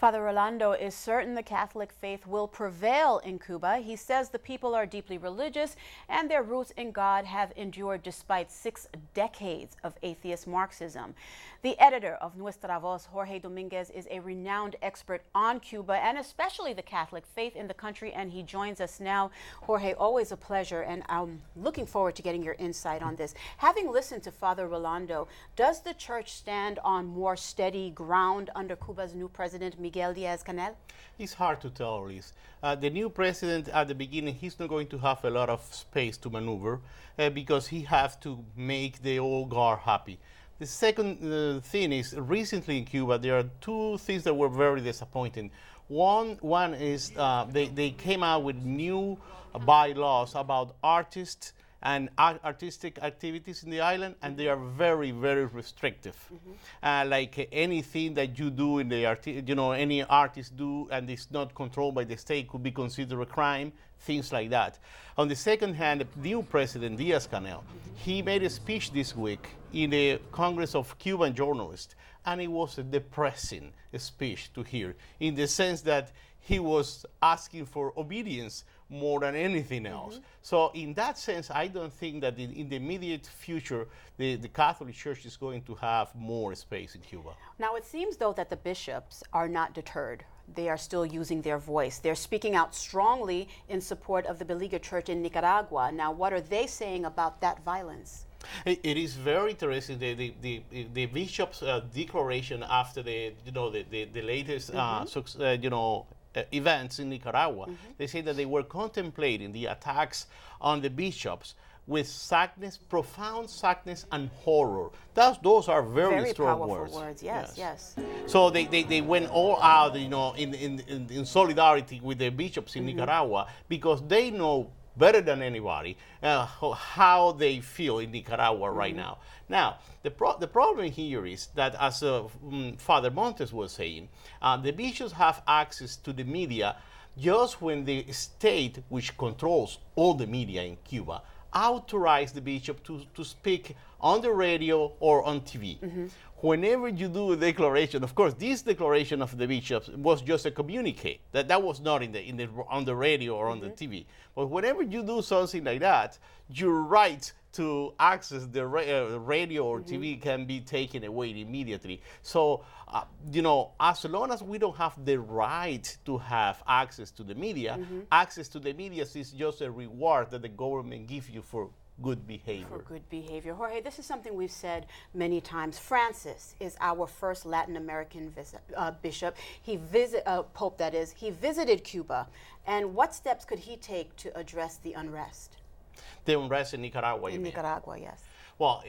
Father Rolando is certain the Catholic faith will prevail in Cuba. He says the people are deeply religious and their roots in God have endured despite 6 decades of atheist Marxism. The editor of Nuestra Voz, Jorge Dominguez, is a renowned expert on Cuba and especially the Catholic faith in the country, and he joins us now. Jorge, always a pleasure, and I'm looking forward to getting your insight on this. Having listened to Father Rolando, does the church stand on more steady ground under Cuba's new president, Miguel Diaz-Canel? It's hard to tell, Liz. The new president, at the beginning, he's not going to have a lot of space to maneuver because he has to make the old guard happy. The second thing is, recently in Cuba, there are 2 things that were very disappointing. One is they came out with new bylaws about artists and artistic activities in the island, and they are very, very restrictive. Like anything that you do in the any artist do, and it's not controlled by the state, could be considered a crime, things like that. On the second hand, the new President Diaz-Canel, he made a speech this week in the Congress of Cuban Journalists, and it was a depressing speech to hear, in the sense that he was asking for obedience more than anything else. So in that sense, I don't think that in the immediate future, the Catholic Church is going to have more space in Cuba. Now, it seems, though, that the bishops are not deterred. They are still using their voice. They're speaking out strongly in support of the beleaguered church in Nicaragua. Now, what are they saying about that violence? It is very interesting, the bishop's declaration after the latest events in Nicaragua. They say that they were contemplating the attacks on the bishops with sadness, profound sadness and horror. Those are very strong words. Yes. So they went all out, in solidarity with the bishops in Nicaragua, because they know better than anybody how they feel in Nicaragua right now. Now, the problem here is that, as Father Montes was saying, the bishops have access to the media just when the state, which controls all the media in Cuba, authorize the bishop to speak on the radio or on TV. Whenever you do a declaration, of course, this declaration of the bishops was just a communique. That was not on the radio or on the TV. But whenever you do something like that, your right to access the radio or TV can be taken away immediately. So, as long as we don't have the right to have access to the media, access to the media is just a reward that the government gives you for good behavior. For good behavior. Jorge, this is something we've said many times. Francis is our first Latin American bishop. Pope, that is. He visited Cuba. And what steps could he take to address the unrest? The unrest in Nicaragua, you mean? In Nicaragua, yes. Well,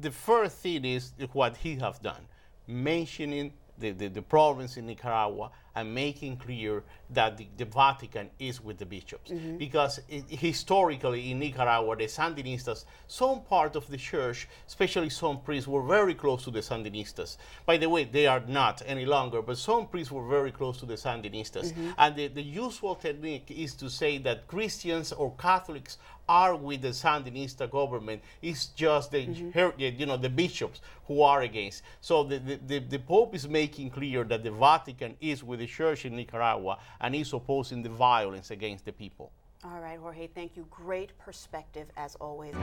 the first thing is what he has done, mentioning the problems in Nicaragua and making clear that the Vatican is with the bishops. Because historically in Nicaragua, the Sandinistas, some part of the church, especially some priests, were very close to the Sandinistas. By the way, they are not any longer, but some priests were very close to the Sandinistas. And the usual technique is to say that Christians or Catholics are with the Sandinista government. It's just the bishops who are against. So the Pope is making clear that the Vatican is with the church in Nicaragua and is opposing the violence against the people. All right, Jorge, thank you. Great perspective as always.